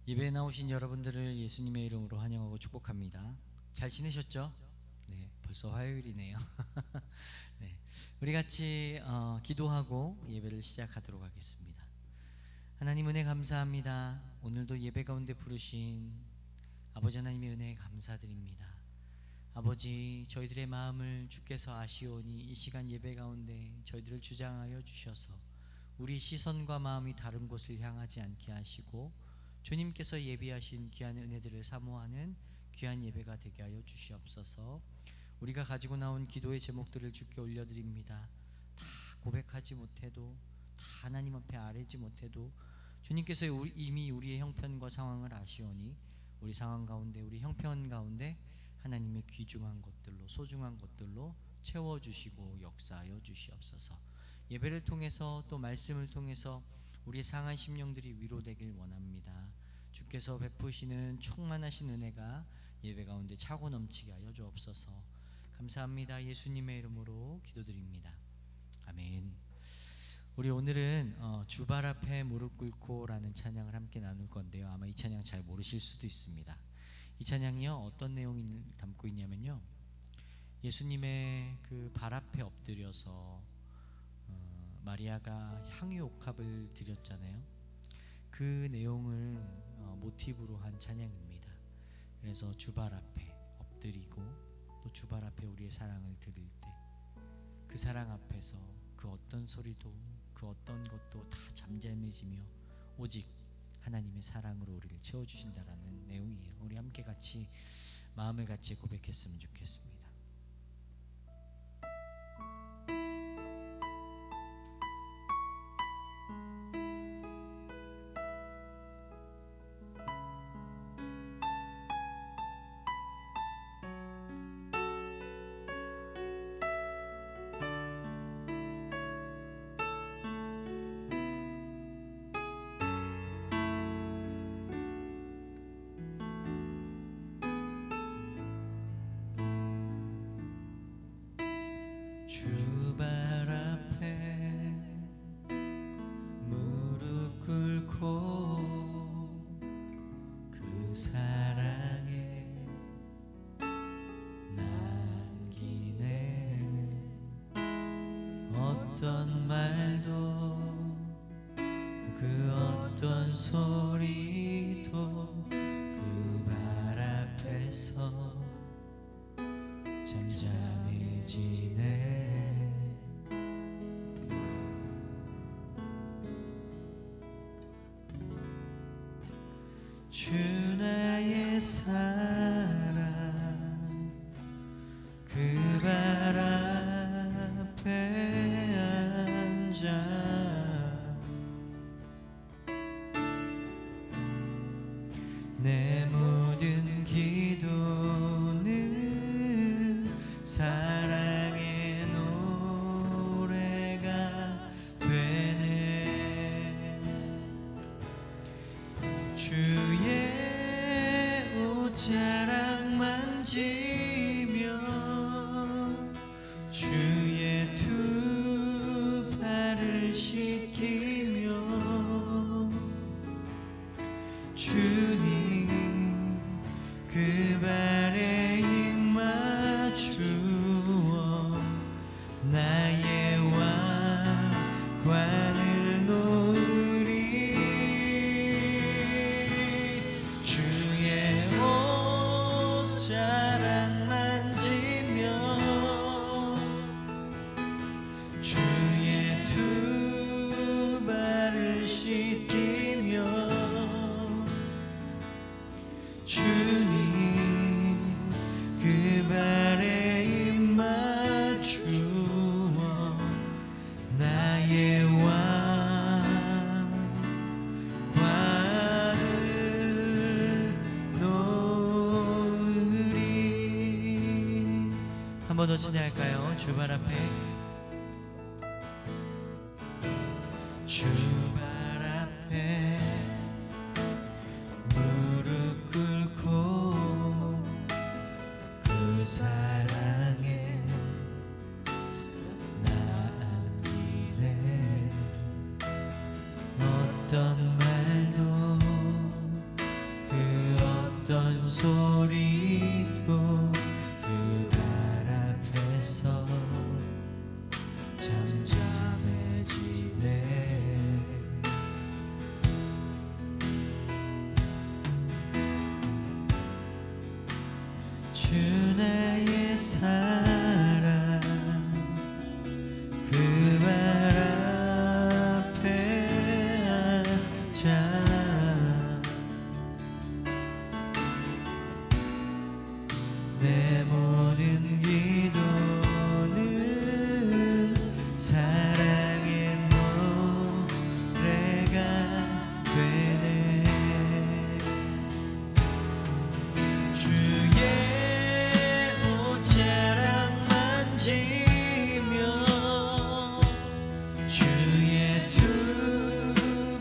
예배에 나오신 여러분들을 예수님의 이름으로 환영하고 축복합니다. 잘 지내셨죠? 네, 벌써 화요일이네요. 네, 우리 같이 기도하고 예배를 시작하도록 하겠습니다. 하나님 은혜 감사합니다. 오늘도 예배 가운데 부르신 아버지 하나님의 은혜에 감사드립니다. 아버지, 저희들의 마음을 주께서 아시오니 이 시간 예배 가운데 저희들을 주장하여 주셔서 우리 시선과 마음이 다른 곳을 향하지 않게 하시고 주님께서 예비하신 귀한 은혜들을 사모하는 귀한 예배가 되게 하여 주시옵소서. 우리가 가지고 나온 기도의 제목들을 주께 올려드립니다. 다 고백하지 못해도, 다 하나님 앞에 아뢰지 못해도 주님께서 이미 우리의 형편과 상황을 아시오니 우리 상황 가운데, 우리 형편 가운데 하나님의 귀중한 것들로, 소중한 것들로 채워주시고 역사하여 주시옵소서. 예배를 통해서 또 말씀을 통해서 우리의 상한 심령들이 위로되길 원합니다. 주께서 베푸시는 충만하신 은혜가 예배 가운데 차고 넘치게 하여 주옵소서. 감사합니다. 예수님의 이름으로 기도드립니다. 아멘. 우리 오늘은 주발 앞에 무릎 꿇고 라는 찬양을 함께 나눌 건데요, 아마 이 찬양 잘 모르실 수도 있습니다. 이 찬양이요, 어떤 내용을 담고 있냐면요, 예수님의 그 발 앞에 엎드려서 마리아가 향유옥합을 드렸잖아요. 그 내용을 모티브로 한 찬양입니다. 그래서 주발 앞에 엎드리고 또 주발 앞에 우리의 사랑을 드릴 때 그 사랑 앞에서 그 어떤 소리도, 그 어떤 것도 다 잠잠해지며 오직 하나님의 사랑으로 우리를 채워주신다라는 내용이에요. 우리 함께 같이 마음을 같이 고백했으면 좋겠습니다. 주발 앞에 무릎 꿇고 그 사랑에 남기네. 어떤 말도 그 어떤 소리도 그 발 앞에서 잠잠해지네. 주 나의 사랑 그 발 앞에 앉아 내 모든 기도는 사랑의 노래가 되네. 주의 옷자락 만지며 주의 두 발을 씻기며 주님 그 발에 입 맞추어 나의 왕관을 놓으리. 주의 옷자락 만지며 주의 두 발을 씻기며 주님 그 발에 입 맞추어 나의 왕관을 놓으리. 한 번 더 찬양할까요? 주발 앞에 주발 앞에 무릎 꿇고 그 사랑에 남기네. 어떤 말도 소리도 그 발 앞에서 잠잠해지네. 주 나의 사랑 그 발 앞에 앉아 내 모든 기도는 사랑의 노래가 되네. 주의 옷자락 만지며 주의 두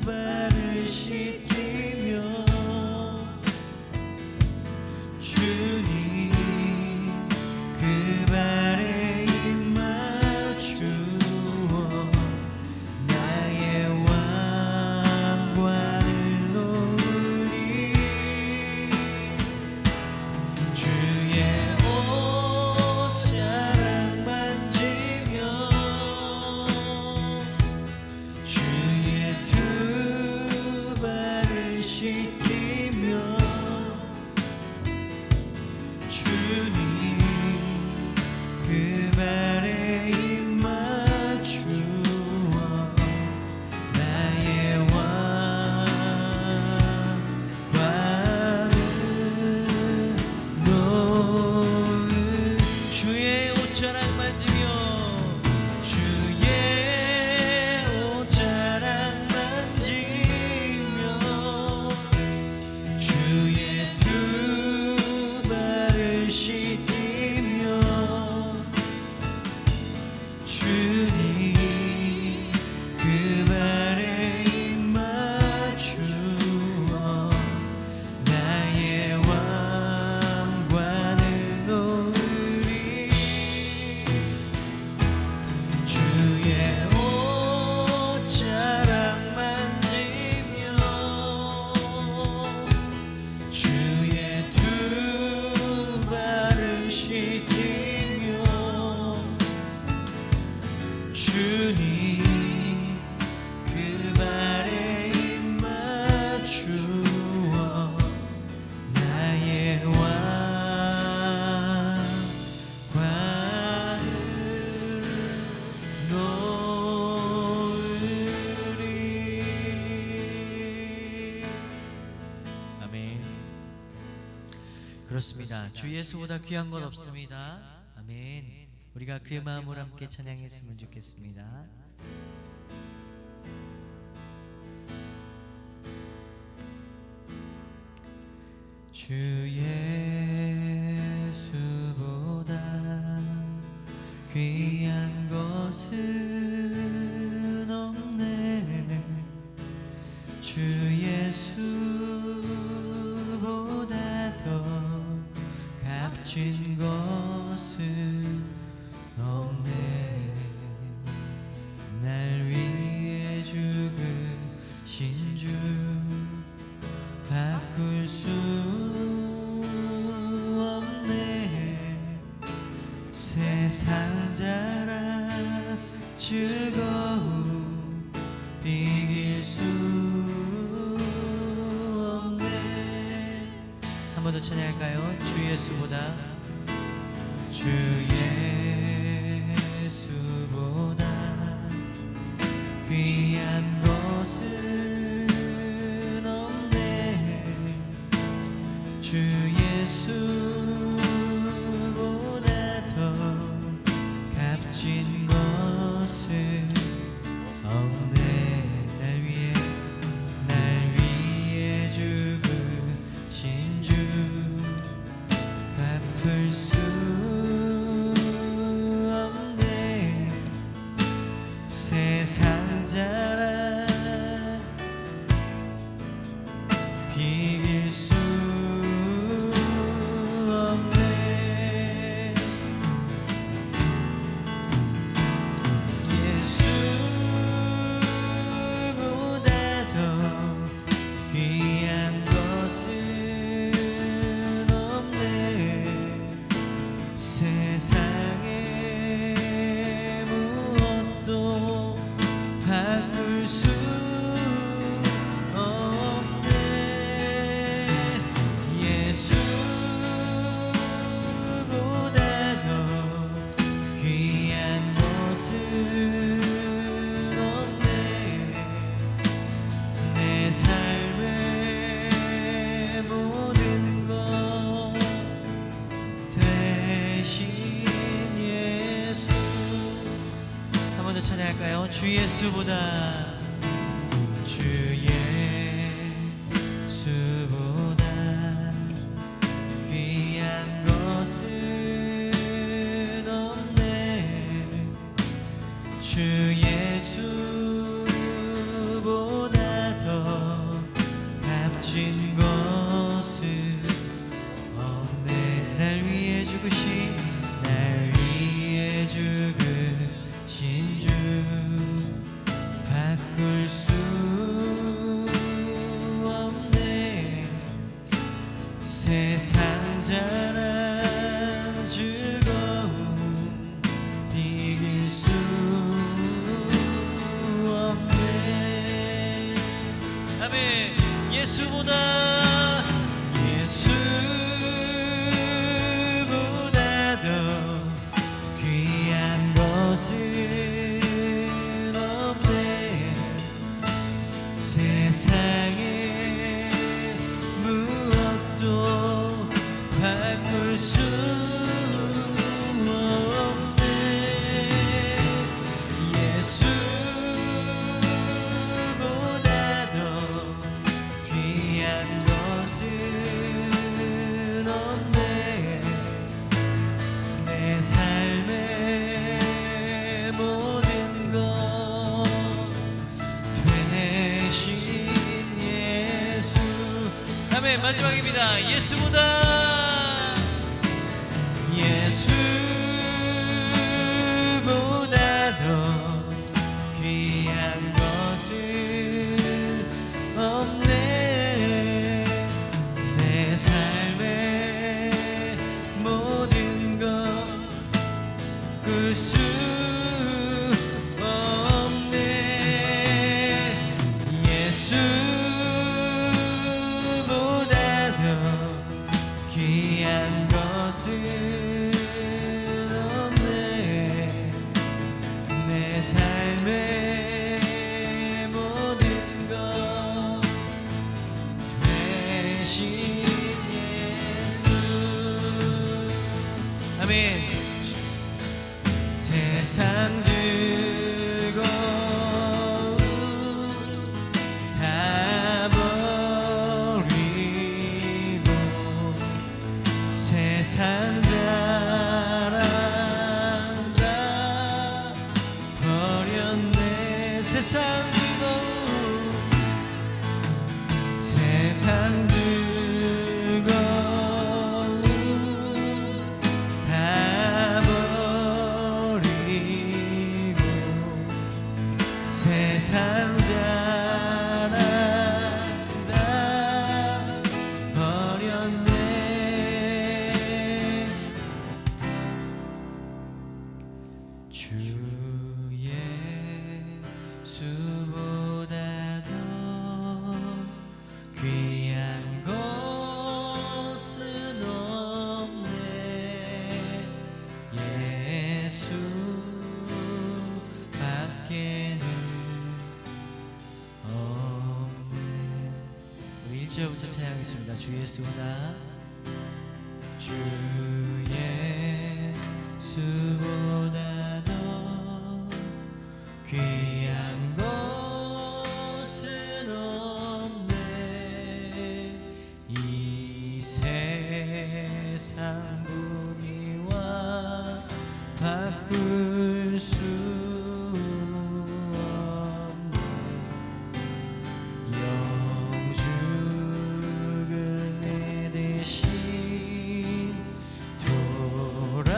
발을 씻기며 주님 그 발에 입 맞추어 나의 왕관을 놓으리. 주의 옷자락 만지며 주의 두 발을 씻기며 주님 그 발에 입 맞추어 나의 왕관을 놓을. 주의 옷자락 만지며 주의 옷자락 만지며 주의 두 발을 씻기며 주님 그 발에 입 맞추어 나의 왕관을 놓으리. 주의 옷자락 만지며 주의 두 발을 씻기며 주님 그 발에 입 맞추어 나의 왕관을 놓으리. 아멘. 그렇습니다. 주 예수보다 귀한 건 없습니다. 아멘. 우리가 그 마음으로 함께 찬양했으면 좋겠습니다. 주 예수보다 귀한 것은 없네. 주 예수보다 더 값진 것은 없네. 날 위해 죽으신 주 바꿀 수 없네. 세상 자랑 즐거움 이길 수 없네. 한 번 더 찬양할까요? 주 예수보다 주 예수보다 귀한 것은 없네. 주 예수보다 더 값진 것은 없네. 날 위해 죽으신 주 갚을 수 없네. 세상 자랑 비길 수 없네. 예수보다 더 귀한 것은 예수보다 주 예수보다 귀한 것은 없네. 주 예수보다 더 값진 것은 없네. 날 위해 죽으신 주 바꿀 수 없네. 세상 자랑 즐거움 이길 수 없네. 아멘. 예수보다 더 귀한 것은 없네. 세상에 무엇도 바꿀 수 없네. 예수보다 더 귀한 것은 없네. 내 삶의 모든 것 되신 예수. 아멘. 마지막입니다. 예수보다 더 귀한 것은 없네. 내 삶의 모든 것 바꿀 수 없네. 예수보다 더 귀한 것은 없네. 내 삶의 모든 것 되신 예수. 아멘. 세상 즐거움 다 버리고 세상 자랑 다 버렸네. 세상 즐거움 다 버리고 세상 자랑 다 버렸네. 주 예수보다 더 귀한 것은 없네. 예수밖에는 없네. 우리 1절부터 찬양하겠습니다. 주 예수보다 더 귀한 것은 없네. 이 세상 부귀와 바꿀 수 없네. 영죽을 내 대신 돌아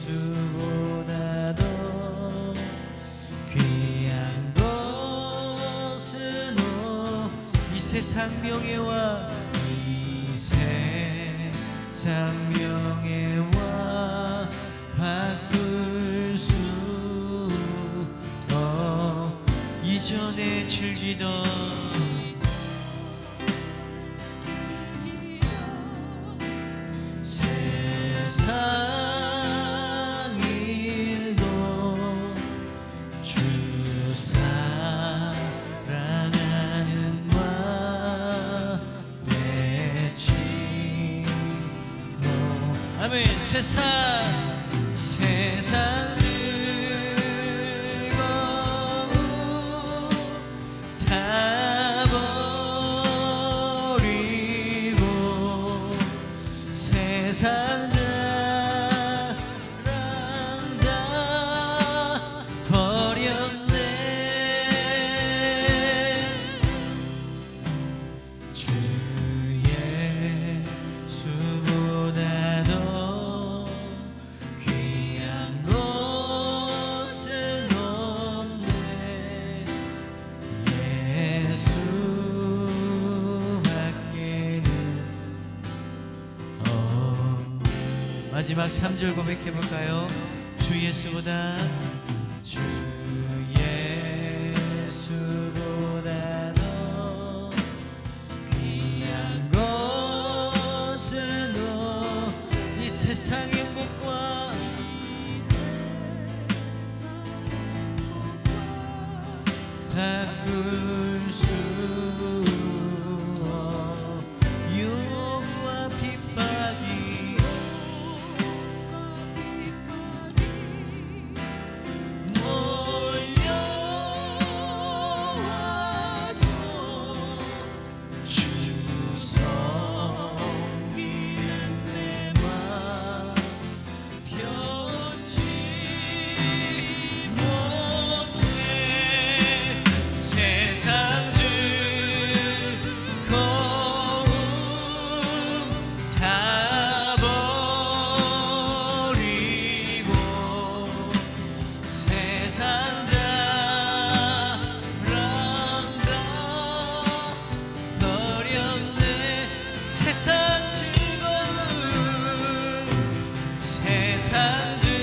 예수보다 더 귀한 것은 이 세상 명예와 이 세상 명예와 바꿀 수 이전에 즐기던 세상 일도 주 사랑하는 마음의 칭호 아멘. 세상 다 버리고 세상 자랑 다 버렸네. 주 예수보다 더 귀한 것은 없네. 예수밖에는 마지막 3절 고백해볼까요? 주 예수보다 주 예수보다 더 귀한 것은 이 세상 행복과 바꿀 수 유혹과 핍박이 몰려와도 주 섬기는 내 맘 편치 못해. 세상 즐거움 다 버리고 세상 자랑 다 버렸네. 세상 즐거움 세상 즐거움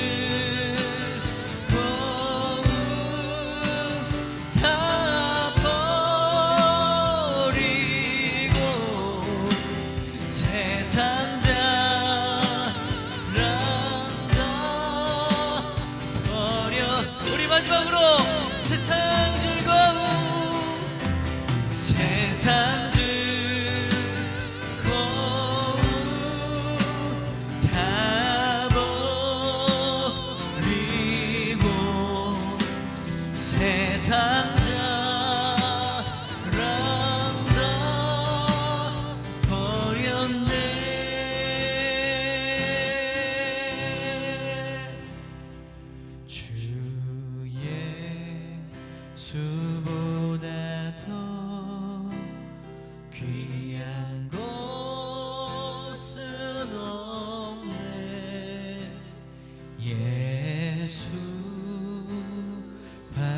다 버리고 세상 자랑 다 버려. 우리 마지막으로 세상 즐거움 세상 즐거움 다 버리고 세상 자랑 다 버렸네. 주 예수보다 더 귀한 것은 없네.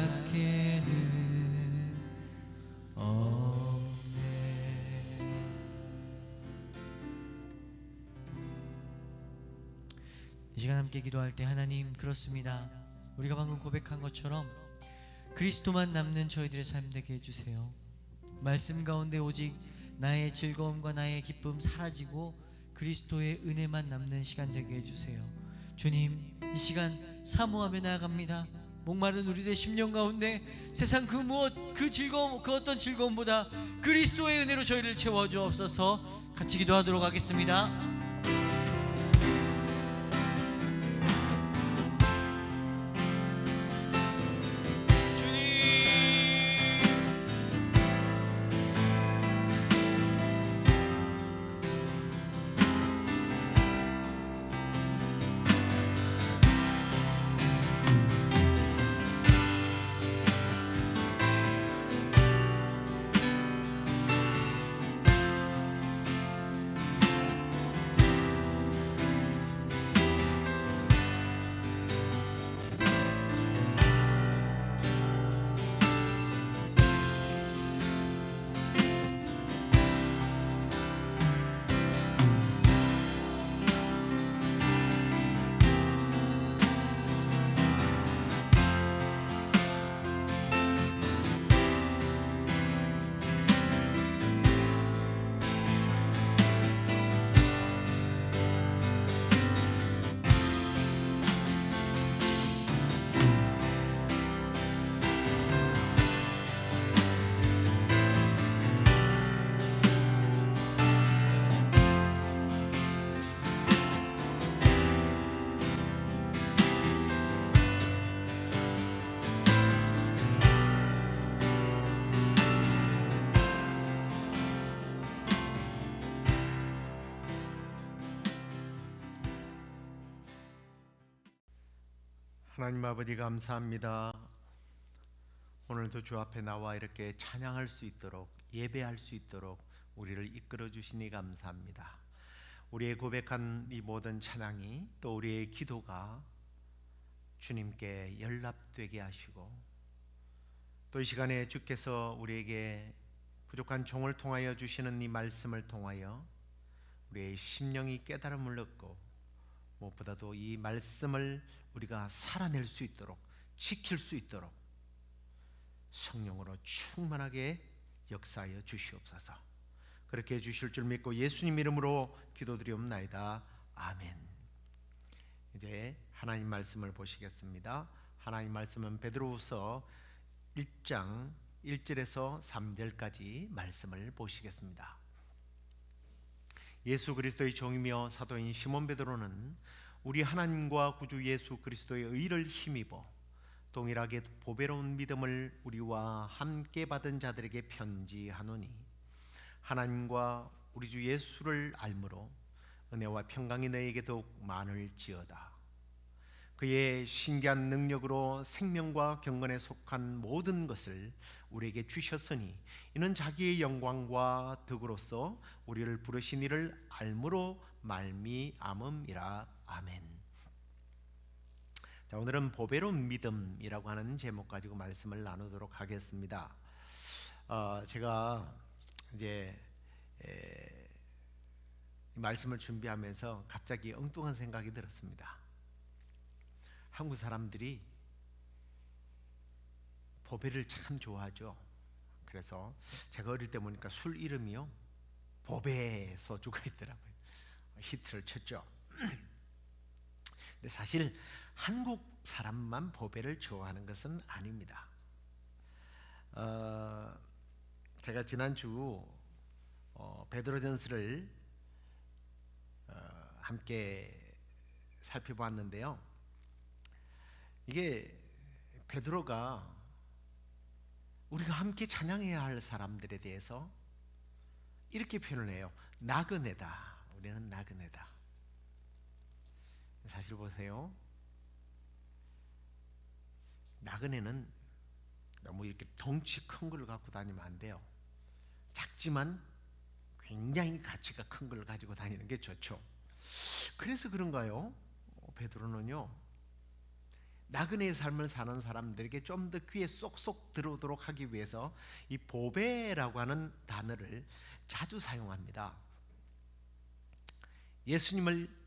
예수밖에는 없네. 이 시간 함께 기도할 때 하나님, 그렇습니다. 우리가 방금 고백한 것처럼 그리스도만 남는 저희들의 삶 되게 해주세요. 말씀 가운데 오직 나의 즐거움과 나의 기쁨 사라지고 그리스도의 은혜만 남는 시간 되게 해주세요. 주님, 이 시간 사모하며 나아갑니다. 목마른 우리들의 심령 가운데 세상 그 무엇, 그 즐거움, 그 어떤 즐거움보다 그리스도의 은혜로 저희를 채워주옵소서. 같이 기도하도록 하겠습니다. 하나님 아버지 감사합니다. 오늘도 주 앞에 나와 이렇게 찬양할 수 있도록, 예배할 수 있도록 우리를 이끌어 주시니 감사합니다. 우리의 고백한 이 모든 찬양이, 또 우리의 기도가 주님께 연락되게 하시고, 또 이 시간에 주께서 우리에게 부족한 종을 통하여 주시는 이 말씀을 통하여 우리의 심령이 깨달음을 얻고, 무엇보다도 이 말씀을 우리가 살아낼 수 있도록, 지킬 수 있도록 성령으로 충만하게 역사하여 주시옵소서. 그렇게 해주실 줄 믿고 예수님 이름으로 기도드리옵나이다. 아멘. 이제 하나님 말씀을 보시겠습니다. 하나님 말씀은 베드로후서 1장 1절에서 3절까지 말씀을 보시겠습니다. 예수 그리스도의 종이며 사도인 시몬 베드로는 우리 하나님과 구주 예수 그리스도의 의를 힘입어 동일하게 보배로운 믿음을 우리와 함께 받은 자들에게 편지하노니, 하나님과 우리 주 예수를 알므로 은혜와 평강이 너에게 더욱 많을지어다. 그의 신기한 능력으로 생명과 경건에 속한 모든 것을 우리에게 주셨으니 이는 자기의 영광과 덕으로서 우리를 부르신 이를 알므로 말미암음이라. 아멘. 자, 오늘은 보배로운 믿음이라고 하는 제목 가지고 말씀을 나누도록 하겠습니다. 제가 이제 이 말씀을 준비하면서 갑자기 엉뚱한 생각이 들었습니다. 한국 사람들이 보배를 참 좋아하죠. 그래서 제가 어릴 때 보니까 술 이름이요, 보배 소주가 있더라고요. 히트를 쳤죠. 근데 사실 한국 사람만 보배를 좋아하는 것은 아닙니다. 제가 지난주 베드로전서를 함께 살펴보았는데요. 이게 베드로가 우리가 함께 찬양해야 할 사람들에 대해서 이렇게 표현을 해요. 나그네다. 우리는 나그네다. 사실 보세요. 나그네는 너무 이렇게 덩치 큰 걸 갖고 다니면 안 돼요. 작지만 굉장히 가치가 큰 걸 가지고 다니는 게 좋죠. 그래서 그런가요? 베드로는요, 나그네의 삶을 사는 사람들에게 좀 더 귀에 쏙쏙 들어오도록 하기 위해서 이 보배라고 하는 단어를 자주 사용합니다. 예수님을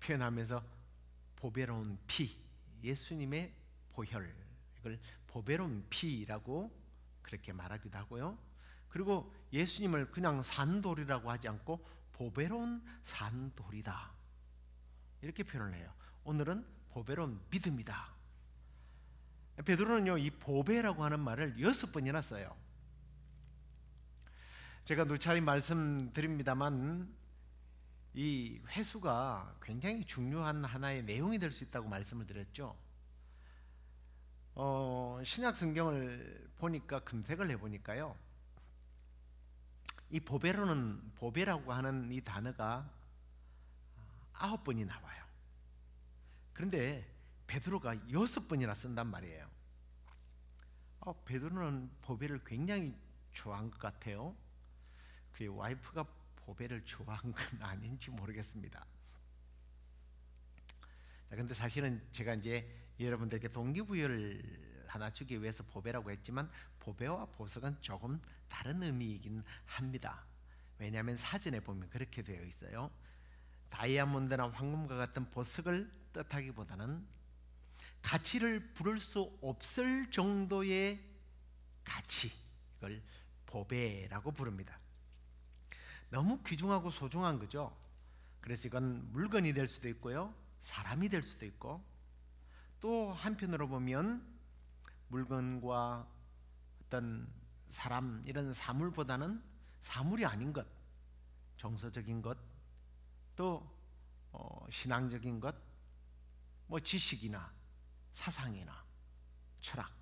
표현하면서 보배로운 피, 예수님의 보혈, 이걸 보배로운 피라고 그렇게 말하기도 하고요. 그리고 예수님을 그냥 산돌이라고 하지 않고 보배로운 산돌이다, 이렇게 표현을 해요. 오늘은 보배로운 믿음이다. 베드로는요, 이 보배라고 하는 말을 6번이나 써요. 제가 누차례 말씀드립니다만 이 회수가 굉장히 중요한 하나의 내용이 될 수 있다고 말씀을 드렸죠. 신약 성경을 보니까, 검색을 해보니까요, 이 보배라고 하는 이 단어가 9번이 나와요. 그런데 베드로가 6번이나 쓴단 말이에요. 베드로는 보배를 굉장히 좋아한 것 같아요. 그의 와이프가 보배를 좋아한 건 아닌지 모르겠습니다. 근데 사실은 제가 이제 여러분들께 동기부여를 하나 주기 위해서 보배라고 했지만, 보배와 보석은 조금 다른 의미이긴 합니다. 왜냐하면 사전에 보면 그렇게 되어 있어요. 다이아몬드나 황금과 같은 보석을 뜻하기보다는 가치를 부를 수 없을 정도의 가치, 이걸 보배라고 부릅니다. 너무 귀중하고 소중한 거죠. 그래서 이건 물건이 될 수도 있고요, 사람이 될 수도 있고, 또 한편으로 보면 물건과 어떤 사람, 이런 사물보다는 사물이 아닌 것, 정서적인 것, 또 신앙적인 것, 뭐 지식이나 사상이나 철학,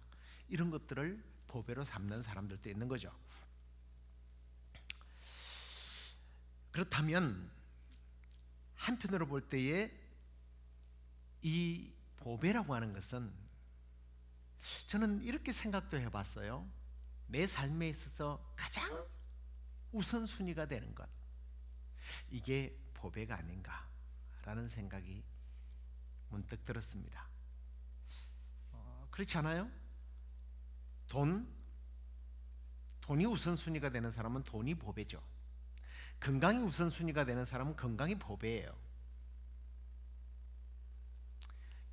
이런 것들을 보배로 삼는 사람들도 있는 거죠. 그렇다면 한편으로 볼 때에 이 보배라고 하는 것은 저는 이렇게 생각도 해봤어요. 내 삶에 있어서 가장 우선순위가 되는 것, 이게 보배가 아닌가라는 생각이 문득 들었습니다. 그렇지 않아요? 돈이 우선순위가 되는 사람은 돈이 보배죠. 건강이 우선순위가 되는 사람은 건강이 보배예요.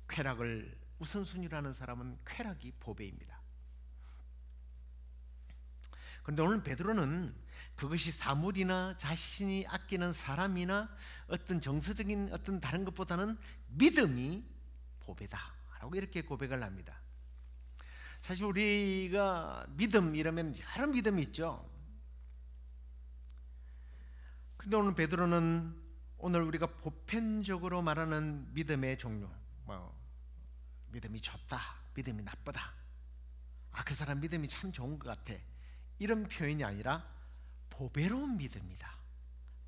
쾌락을 우선순위로 하는 사람은 쾌락이 보배입니다. 그런데 오늘 베드로는 그것이 사물이나 자신이 아끼는 사람이나 어떤 정서적인 어떤 다른 것보다는 믿음이 보배다라고 이렇게 고백을 합니다. 사실 우리가 믿음 이러면 여러 믿음이 있죠. 그런데 오늘 베드로는 오늘 우리가 보편적으로 말하는 믿음의 종류, 믿음이 좋다, 믿음이 나쁘다, 그 사람 믿음이 참 좋은 것 같아, 이런 표현이 아니라 보배로운 믿음이다,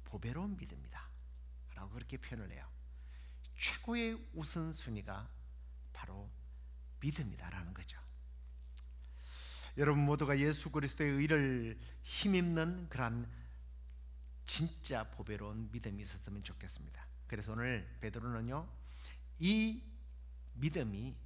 보배로운 믿음이다 라고 그렇게 표현을 해요. 최고의 우선순위가 바로 믿음이다라는 거죠. 여러분 모두가 예수 그리스도의 의를 힘입는 그러한 진짜 보배로운 믿음이 있었으면 좋겠습니다. 그래서 오늘 베드로는요, 이 믿음이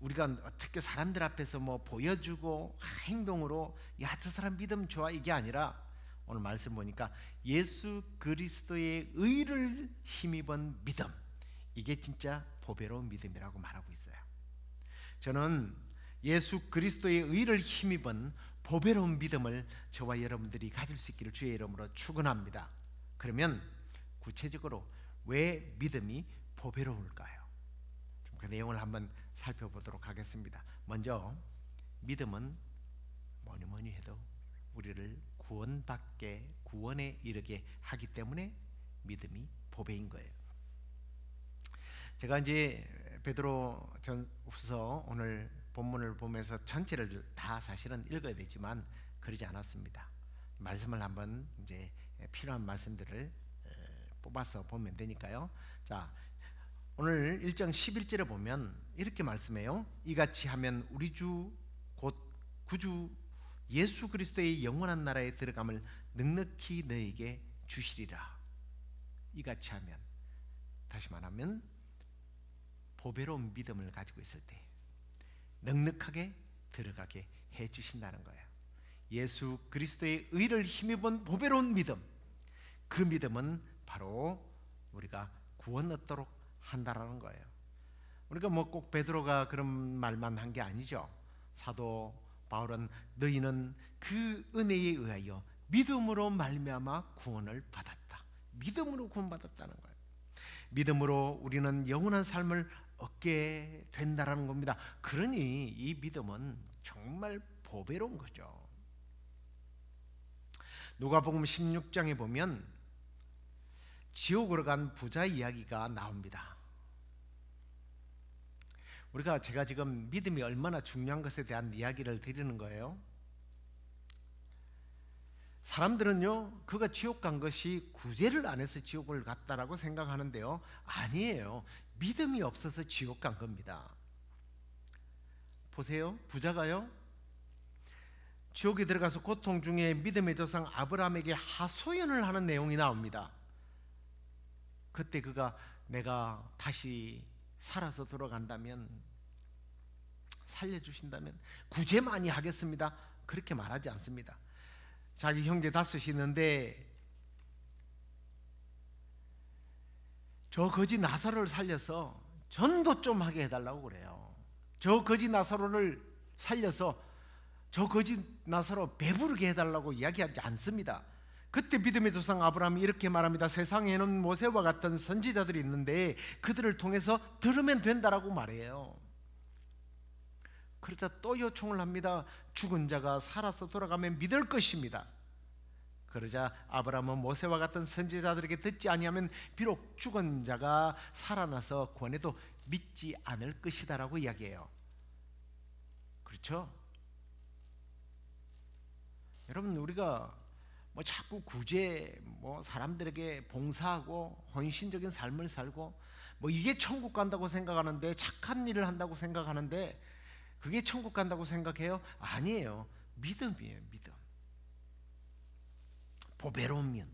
우리가 어떻게 사람들 앞에서 보여주고 행동으로 저 사람 믿음 좋아, 이게 아니라 오늘 말씀 보니까 예수 그리스도의 의를 힘입은 믿음, 이게 진짜 보배로운 믿음이라고 말하고 있어요. 저는 예수 그리스도의 의를 힘입은 보배로운 믿음을 저와 여러분들이 가질 수 있기를 주의 이름으로 축원합니다. 그러면 구체적으로 왜 믿음이 보배로울까요? 그 내용을 한번 살펴보도록 하겠습니다. 먼저 믿음은 뭐니 해도 우리를 구원에 이르게 하기 때문에 믿음이 보배인 거예요. 제가 이제 베드로 전후서 오늘 본문을 보면서 전체를 다 사실은 읽어야 되지만 그러지 않았습니다. 말씀을 한번 이제 필요한 말씀들을 뽑아서 보면 되니까요. 자, 오늘 1장 11절에 보면 이렇게 말씀해요. 이같이 하면 우리 주 곧 구주 예수 그리스도의 영원한 나라에 들어감을 넉넉히 너에게 주시리라. 이같이 하면, 다시 말하면 보배로운 믿음을 가지고 있을 때 넉넉하게 들어가게 해 주신다는 거예요. 예수 그리스도의 의를 힘입은 보배로운 믿음, 그 믿음은 바로 우리가 구원 얻도록 한다라는 거예요. 우리가 꼭 베드로가 그런 말만 한 게 아니죠. 사도 바울은 너희는 그 은혜에 의하여 믿음으로 말미암아 구원을 받았다, 믿음으로 구원받았다는 거예요. 믿음으로 우리는 영원한 삶을 얻게 된다라는 겁니다. 그러니 이 믿음은 정말 보배로운 거죠. 누가복음 16장에 보면 지옥으로 간 부자 이야기가 나옵니다. 제가 지금 믿음이 얼마나 중요한 것에 대한 이야기를 드리는 거예요. 사람들은요, 그가 지옥 간 것이 구제를 안 해서 지옥을 갔다라고 생각하는데요, 아니에요. 믿음이 없어서 지옥 간 겁니다. 보세요, 부자가요, 지옥에 들어가서 고통 중에 믿음의 조상 아브라함에게 하소연을 하는 내용이 나옵니다. 그때 그가 내가 다시 살아서 돌아간다면, 살려주신다면 구제 많이 하겠습니다, 그렇게 말하지 않습니다. 자기 형제 5이 있는데 저 거지 나사로를 살려서 전도 좀 하게 해달라고 그래요. 저 거지 나사로를 살려서 저 거지 나사로 배부르게 해달라고 이야기하지 않습니다. 그때 믿음의 조상 아브라함이 이렇게 말합니다. 세상에는 모세와 같은 선지자들이 있는데 그들을 통해서 들으면 된다라고 말해요. 그러자 또 요청을 합니다. 죽은 자가 살아서 돌아가면 믿을 것입니다. 그러자 아브라함은 모세와 같은 선지자들에게 듣지 아니하면 비록 죽은 자가 살아나서 권해도 믿지 않을 것이다라고 이야기해요. 그렇죠? 여러분, 우리가 자꾸 구제, 사람들에게 봉사하고 헌신적인 삶을 살고 뭐 이게 천국 간다고 생각하는데, 착한 일을 한다고 생각하는데 그게 천국 간다고 생각해요? 아니에요. 믿음이에요. 믿음. 보배로운 믿음.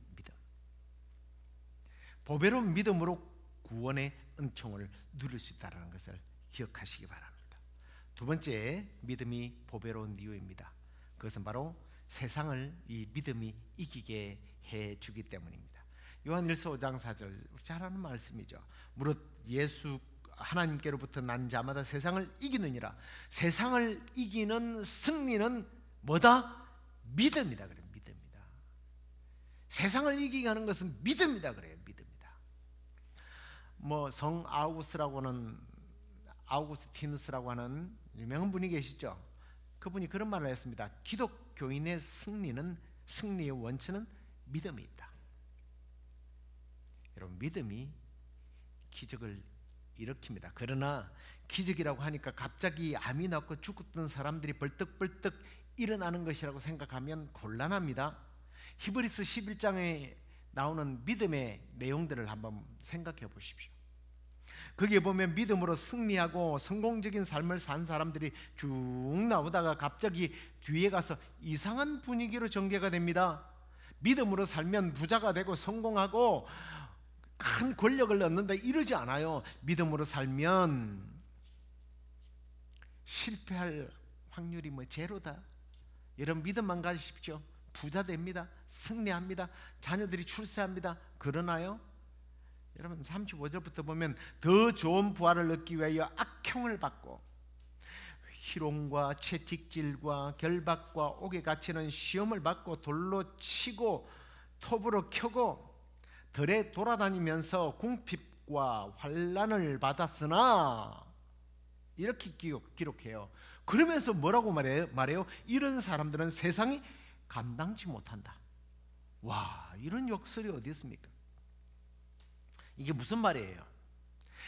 보배로운 믿음으로 구원의 은총을 누릴 수 있다는 것을 기억하시기 바랍니다. 두 번째, 믿음이 보배로운 이유입니다. 그것은 바로 세상을 이 믿음이 이기게 해주기 때문입니다. 요한일서 5장 4절, 잘 아는 말씀이죠. 무릇 예수 하나님께로부터 난 자마다 세상을 이기느니라. 세상을 이기는 승리는 뭐다? 믿음이다 그래요. 믿음이다. 세상을 이기게 하는 것은 믿음이다 그래요. 믿음이다. 뭐 성 아우구스티누스라고 하는 유명한 분이 계시죠. 그분이 그런 말을 했습니다. 기독교인의 승리의 원천은 믿음이 있다. 여러분, 믿음이 기적을 일으킵니다. 그러나 기적이라고 하니까 갑자기 암이 낫고 죽었던 사람들이 벌떡벌떡 일어나는 것이라고 생각하면 곤란합니다. 히브리서 11장에 나오는 믿음의 내용들을 한번 생각해 보십시오. 거기에 보면 믿음으로 승리하고 성공적인 삶을 산 사람들이 쭉 나오다가 갑자기 뒤에 가서 이상한 분위기로 전개가 됩니다. 믿음으로 살면 부자가 되고 성공하고 큰 권력을 얻는다 이러지 않아요. 믿음으로 살면 실패할 확률이 제로다. 여러분, 믿음만 가지십시오. 부자 됩니다. 승리합니다. 자녀들이 출세합니다. 그러나요? 여러분, 35절부터 보면 더 좋은 부활을 얻기 위하여 악형을 받고 희롱과 채찍질과 결박과 옥에 갇히는 시험을 받고 돌로 치고 톱으로 켜고 들에 돌아다니면서 궁핍과 환난을 받았으나, 이렇게 기록해요. 그러면서 뭐라고 말해요? 이런 사람들은 세상이 감당치 못한다. 와, 이런 역설이 어디 있습니까? 이게 무슨 말이에요?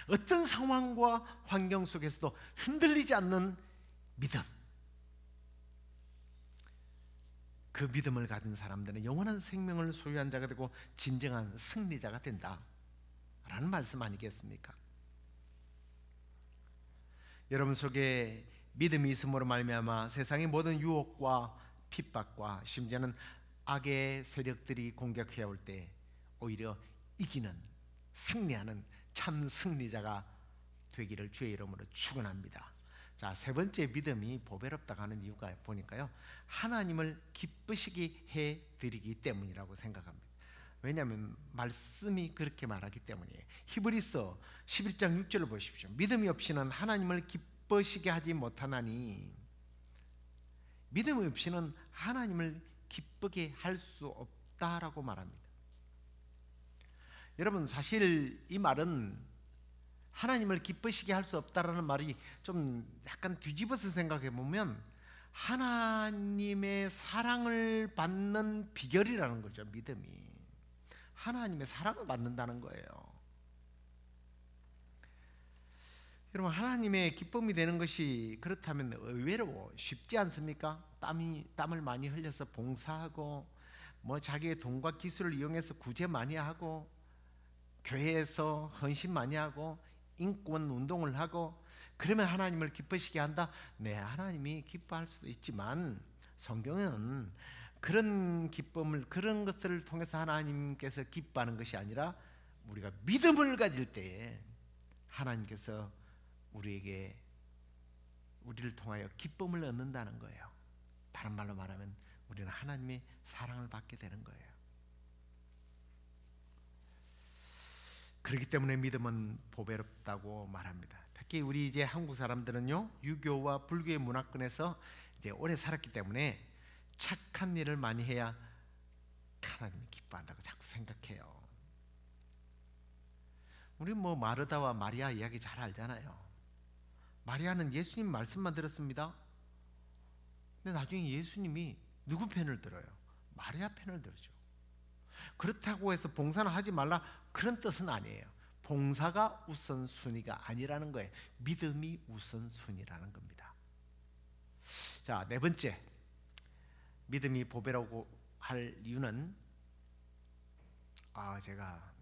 어떤 상황과 환경 속에서도 흔들리지 않는 믿음. 그 믿음을 가진 사람들은 영원한 생명을 소유한 자가 되고 진정한 승리자가 된다 라는 말씀 아니겠습니까? 여러분 속에 믿음이 있음으로 말미암아 세상의 모든 유혹과 핍박과 심지어는 악의 세력들이 공격해 올 때 오히려 이기는, 승리하는 참 승리자가 되기를 주의 이름으로 축원합니다. 자, 세 번째 믿음이 보배롭다고 하는 이유가 보니까요, 하나님을 기쁘시게 해드리기 때문이라고 생각합니다. 왜냐하면 말씀이 그렇게 말하기 때문이에요. 히브리서 11장 6절을 보십시오. 믿음이 없이는 하나님을 기쁘시게 하지 못하나니, 믿음이 없이는 하나님을 기쁘게 할 수 없다라고 말합니다. 여러분, 사실 이 말은 하나님을 기쁘시게 할 수 없다라는 말이 좀 약간 뒤집어서 생각해 보면 하나님의 사랑을 받는 비결이라는 거죠. 믿음이 하나님의 사랑을 받는다는 거예요. 여러분, 하나님의 기쁨이 되는 것이 그렇다면 의외로 쉽지 않습니까? 땀을 많이 흘려서 봉사하고 자기의 돈과 기술을 이용해서 구제 많이 하고 교회에서 헌신 많이 하고 인권 운동을 하고, 그러면 하나님을 기쁘시게 한다? 네, 하나님이 기뻐할 수도 있지만 성경은 그런 기쁨을, 그런 것들을 통해서 하나님께서 기뻐하는 것이 아니라 우리가 믿음을 가질 때에 하나님께서 우리를 통하여 기쁨을 얻는다는 거예요. 다른 말로 말하면 우리는 하나님의 사랑을 받게 되는 거예요. 그렇기 때문에 믿음은 보배롭다고 말합니다. 특히 우리 이제 한국 사람들은요, 유교와 불교의 문화권에서 이제 오래 살았기 때문에 착한 일을 많이 해야 하나님이 기뻐한다고 자꾸 생각해요. 우리 마르다와 마리아 이야기 잘 알잖아요. 마리아는 예수님 말씀만 들었습니다. 근데 나중에 예수님이 누구 편을 들어요? 마리아 편을 들죠. 그렇다고 해서 봉사는 하지 말라, 그런 뜻은 아니에요. 봉사가 우선순위가 아니라는 거예요. 믿음이 우선순위라는 겁니다. 자, 네 번째, 믿음이 보배라고 할 이유는, 제가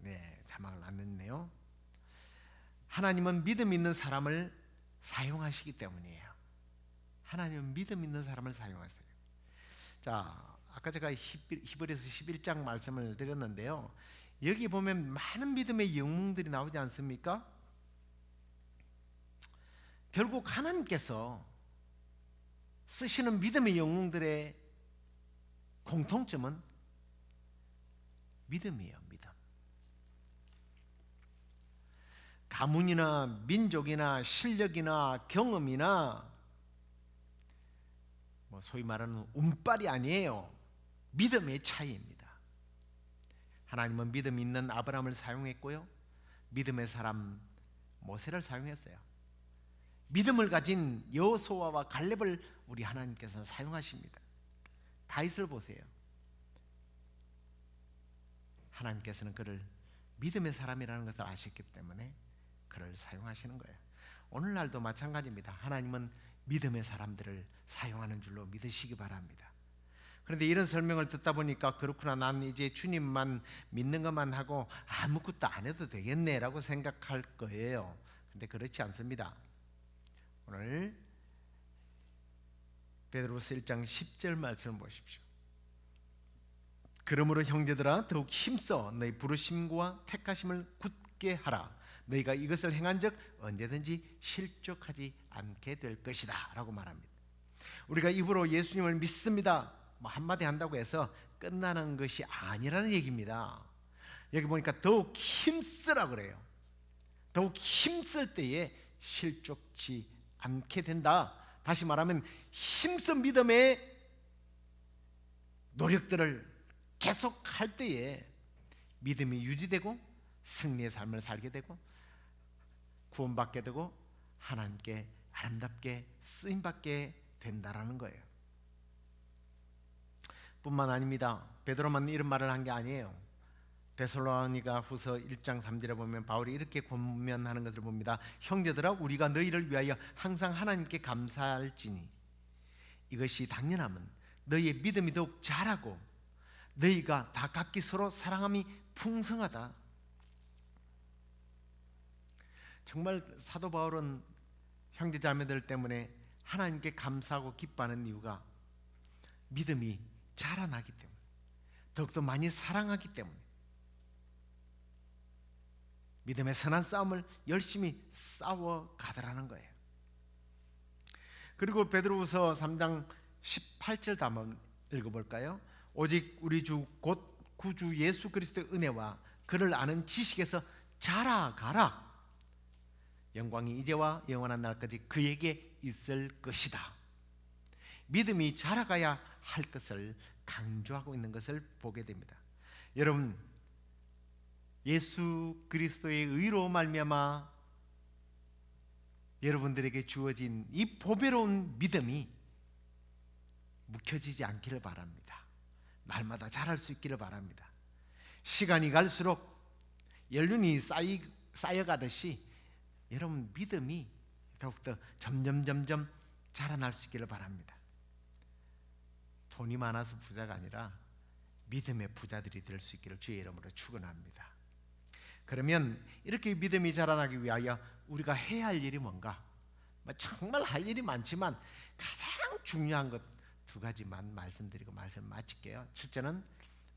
자막을 안 냈네요. 하나님은 믿음 있는 사람을 사용하시기 때문이에요. 하나님은 믿음 있는 사람을 사용하세요. 자, 아까 제가 히브리서 11장 말씀을 드렸는데요. 여기 보면 많은 믿음의 영웅들이 나오지 않습니까? 결국 하나님께서 쓰시는 믿음의 영웅들의 공통점은 믿음이에요. 믿음. 가문이나 민족이나 실력이나 경험이나 소위 말하는 운빨이 아니에요. 믿음의 차이입니다. 하나님은 믿음 있는 아브라함을 사용했고요, 믿음의 사람 모세를 사용했어요. 믿음을 가진 여호수아와 갈렙을 우리 하나님께서 사용하십니다. 다윗을 보세요. 하나님께서는 그를 믿음의 사람이라는 것을 아셨기 때문에 그를 사용하시는 거예요. 오늘날도 마찬가지입니다. 하나님은 믿음의 사람들을 사용하는 줄로 믿으시기 바랍니다. 그런데 이런 설명을 듣다 보니까 그렇구나, 난 이제 주님만 믿는 것만 하고 아무것도 안 해도 되겠네라고 생각할 거예요. 그런데 그렇지 않습니다. 오늘 베드로서 1장 10절 말씀을 보십시오. 그러므로 형제들아 더욱 힘써 너희 부르심과 택하심을 굳게 하라. 너희가 이것을 행한즉 언제든지 실족하지 않게 될 것이다 라고 말합니다. 우리가 입으로 예수님을 믿습니다 한마디 한다고 해서 끝나는 것이 아니라는 얘기입니다. 여기 보니까 더욱 힘쓰라 그래요. 더욱 힘쓸 때에 실족치 않게 된다. 다시 말하면 힘쓴 믿음의 노력들을 계속할 때에 믿음이 유지되고 승리의 삶을 살게 되고 구원받게 되고 하나님께 아름답게 쓰임받게 된다라는 거예요. 뿐만 아닙니다. 베드로만 이런 말을 한 게 아니에요. 데살로니가 후서 1장 3절에 보면 바울이 이렇게 권면하는 것을 봅니다. 형제들아 우리가 너희를 위하여 항상 하나님께 감사할지니 이것이 당연함은 너희의 믿음이 더욱 자라고 너희가 다 각기 서로 사랑함이 풍성하다. 정말 사도 바울은 형제 자매들 때문에 하나님께 감사하고 기뻐하는 이유가 믿음이 자라나기 때문에, 더욱더 많이 사랑하기 때문에, 믿음의 선한 싸움을 열심히 싸워가더라는 거예요. 그리고 베드로후서 3장 18절도 한번 읽어볼까요? 오직 우리 주 곧 구주 예수 그리스도의 은혜와 그를 아는 지식에서 자라가라. 영광이 이제와 영원한 날까지 그에게 있을 것이다. 믿음이 자라가야 할 것을 강조하고 있는 것을 보게 됩니다. 여러분, 예수 그리스도의 의로 말미암아 여러분들에게 주어진 이 보배로운 믿음이 묵혀지지 않기를 바랍니다. 날마다 자랄 수 있기를 바랍니다. 시간이 갈수록 연륜이 쌓여가듯이 여러분 믿음이 더욱더 점점 자라날 수 있기를 바랍니다. 돈이 많아서 부자가 아니라 믿음의 부자들이 될 수 있기를 주의 이름으로 축원합니다. 그러면 이렇게 믿음이 자라나기 위하여 우리가 해야 할 일이 뭔가? 정말 할 일이 많지만 가장 중요한 것 두 가지만 말씀드리고 말씀 마칠게요. 첫째는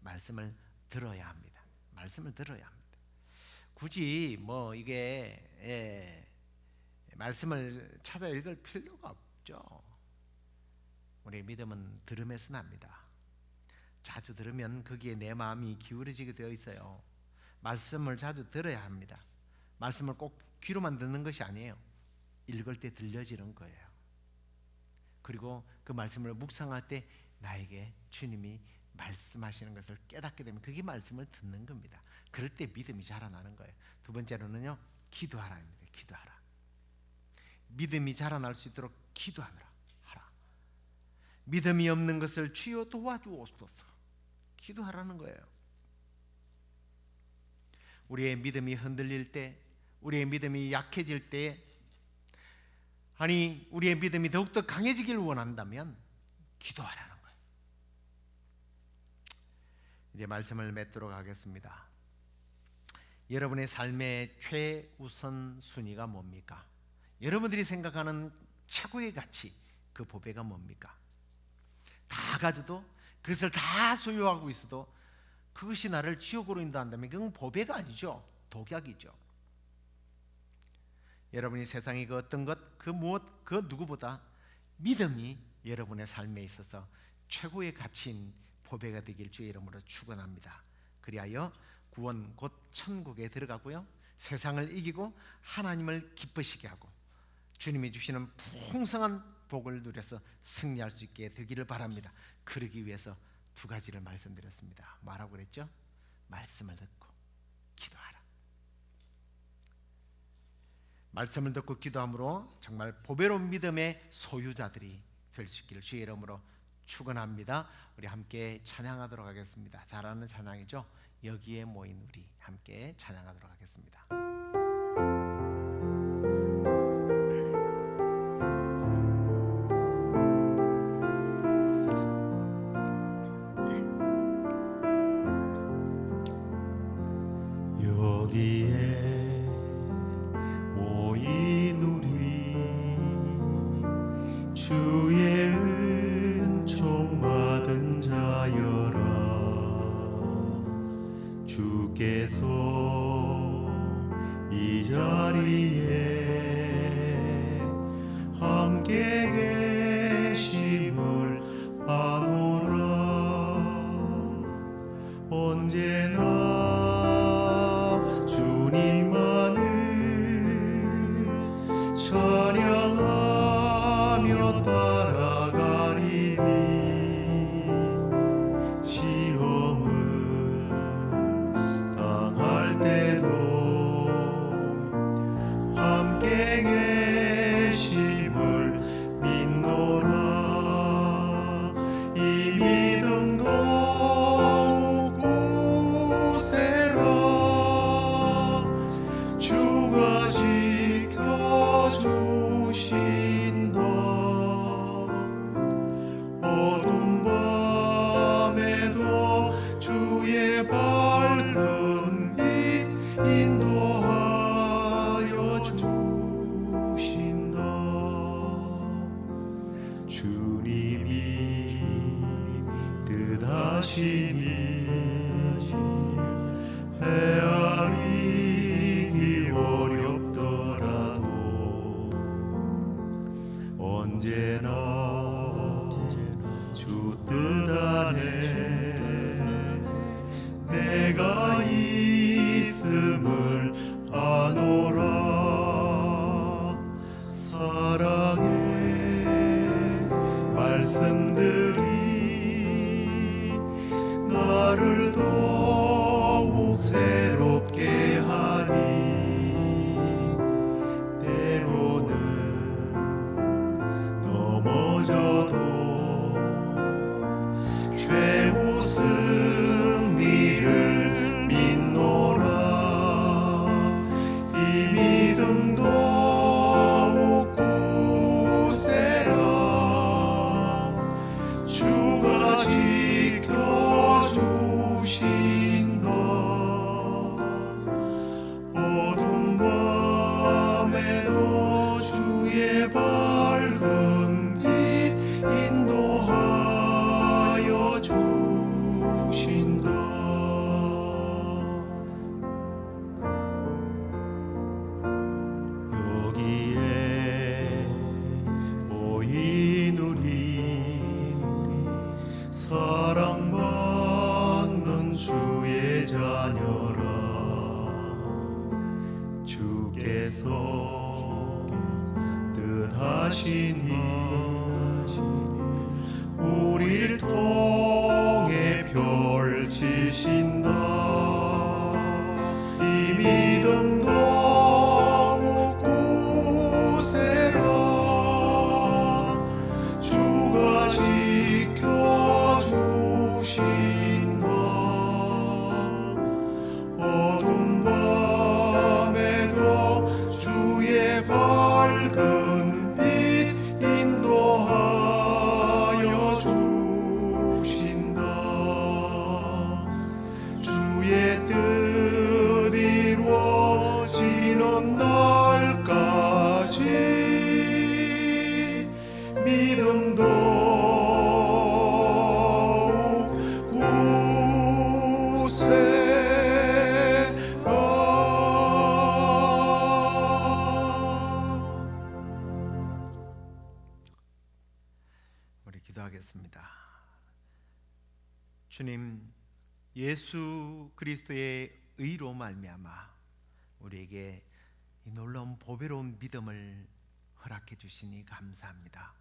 말씀을 들어야 합니다. 말씀을 들어야 합니다. 굳이 이게 말씀을 찾아 읽을 필요가 없죠. 우리의 믿음은 들음에서 납니다. 자주 들으면 거기에 내 마음이 기울어지게 되어 있어요. 말씀을 자주 들어야 합니다. 말씀을 꼭 귀로만 듣는 것이 아니에요. 읽을 때 들려지는 거예요. 그리고 그 말씀을 묵상할 때 나에게 주님이 말씀하시는 것을 깨닫게 되면 그게 말씀을 듣는 겁니다. 그럴 때 믿음이 자라나는 거예요. 두 번째로는요, 기도하라입니다. 기도하라. 믿음이 자라날 수 있도록 기도하라. 믿음이 없는 것을 주여 도와주옵소서. 기도하라는 거예요. 우리의 믿음이 흔들릴 때, 우리의 믿음이 약해질 때, 우리의 믿음이 더욱더 강해지길 원한다면 기도하라는 거예요. 이제 말씀을 맺도록 하겠습니다. 여러분의 삶의 최우선 순위가 뭡니까? 여러분들이 생각하는 최고의 가치, 그 보배가 뭡니까? 다 가져도, 그것을 다 소유하고 있어도 그것이 나를 지옥으로 인도한다면 그건 보배가 아니죠. 독약이죠. 여러분이 세상의 그 어떤 것, 그 무엇, 그 누구보다 믿음이 여러분의 삶에 있어서 최고의 가치인 보배가 되길 주의 이름으로 축원합니다. 그리하여 구원 곧 천국에 들어가고요, 세상을 이기고 하나님을 기쁘시게 하고 주님이 주시는 풍성한 복을 누려서 승리할 수 있게 되기를 바랍니다. 그러기 위해서 두 가지를 말씀드렸습니다. 뭐라고 그랬죠? 말씀을 듣고 기도하라. 말씀을 듣고 기도함으로 정말 보배로운 믿음의 소유자들이 될 수 있기를 주의 이름으로 축원합니다. 우리 함께 찬양하도록 하겠습니다. 잘 아는 찬양이죠. 여기에 모인 우리 함께 찬양하도록 하겠습니다. 여기에 모인 우리 주의 은총 받은 자여라. 주께서 이 자리에 함께 계심을 아노라. 언제나 주님만을 찬양하며 따라가리니 시험을 당할 때도 함께 계심을 믿노라. 이 믿음도 굳세라. 주가 지켜주신다. 어두운 밤에도 주의 밝은 빛 인도하여 주신다. 주님이 뜻하시니 헤아리기 어렵더라도 언제나 주 뜻 안에 내가 있음을 아노라. 사랑의 말씀들이 나를 더욱 새롭게 하니 때로는 넘어져도 최후 승리를 믿노라. 이 믿음도 굳세라. 주가 지켜주신다. 어두운 밤에도 주의 밝은 빛 인도하여 주신다. 여기에 모인 우리 사랑받는 주의 자녀라. 주께서 뜻하시니 우리를 통해 펼치신다. 이 믿음도 굳세라. 주가 지켜주신다. 어두운 밤에도 주의 밝은 빛 인도하여 주신다. 믿음도 우리 기도하겠습니다. 주님, 예수 그리스도의 의로 말미암아 우리에게 이 놀라운 보배로운 믿음을 허락해 주시니 감사합니다.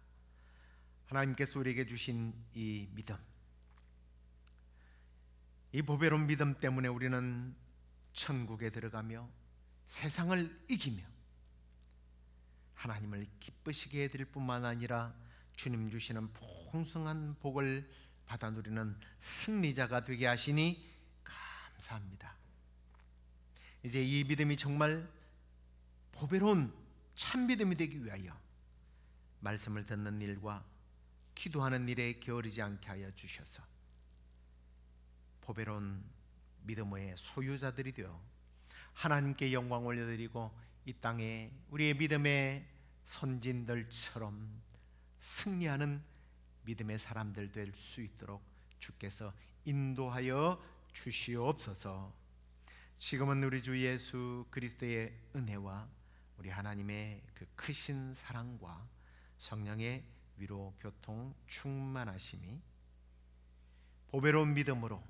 하나님께서 우리에게 주신 이 믿음, 이 보배로운 믿음 때문에 우리는 천국에 들어가며 세상을 이기며 하나님을 기쁘시게 해드릴 뿐만 아니라 주님 주시는 풍성한 복을 받아 누리는 승리자가 되게 하시니 감사합니다. 이제 이 믿음이 정말 보배로운 참 믿음이 되기 위하여 말씀을 듣는 일과 기도하는 일에 게으르지 않게 하여 주셔서 보배로운 믿음의 소유자들이 되어 하나님께 영광 올려드리고 이 땅에 우리의 믿음의 선진들처럼 승리하는 믿음의 사람들 될 수 있도록 주께서 인도하여 주시옵소서. 지금은 우리 주 예수 그리스도의 은혜와 우리 하나님의 그 크신 사랑과 성령의 위로 교통 충만하심이 보배로운 믿음으로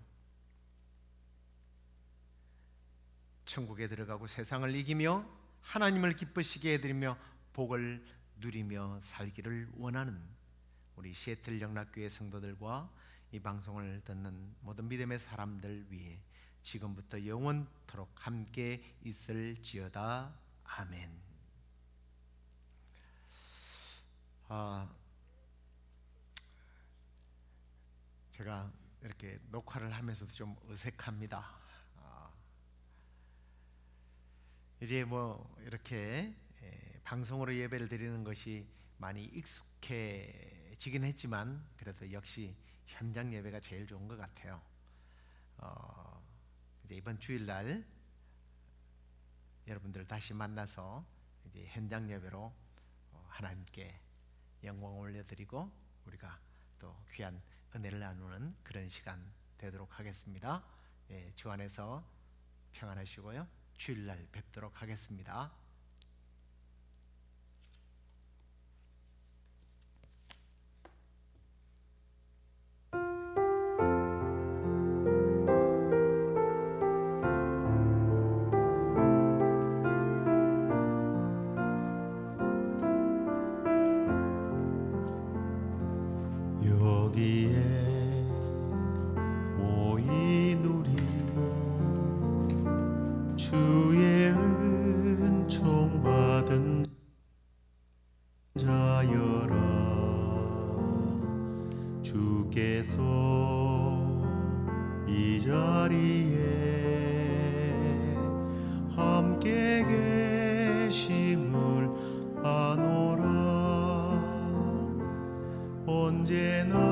천국에 들어가고 세상을 이기며 하나님을 기쁘시게 해드리며 복을 누리며 살기를 원하는 우리 시애틀 영락교회 성도들과 이 방송을 듣는 모든 믿음의 사람들 위해 지금부터 영원토록 함께 있을지어다. 아멘. 제가 이렇게 녹화를 하면서도 좀 어색합니다. 이제 뭐 이렇게 방송으로 예배를 드리는 것이 많이 익숙해지긴 했지만 그래도 역시 현장 예배가 제일 좋은 것 같아요. 이제 이번 주일날 여러분들 다시 만나서 이제 현장 예배로 하나님께 영광 올려드리고 우리가 또 귀한 은혜를 나누는 그런 시간 되도록 하겠습니다. 주 안에서 평안하시고요. 주일날 뵙도록 하겠습니다. 여기에 모인 우리 주의 은총 받은 자여라. 주께서 이 자리에 함께 계심을 아노라. 언제나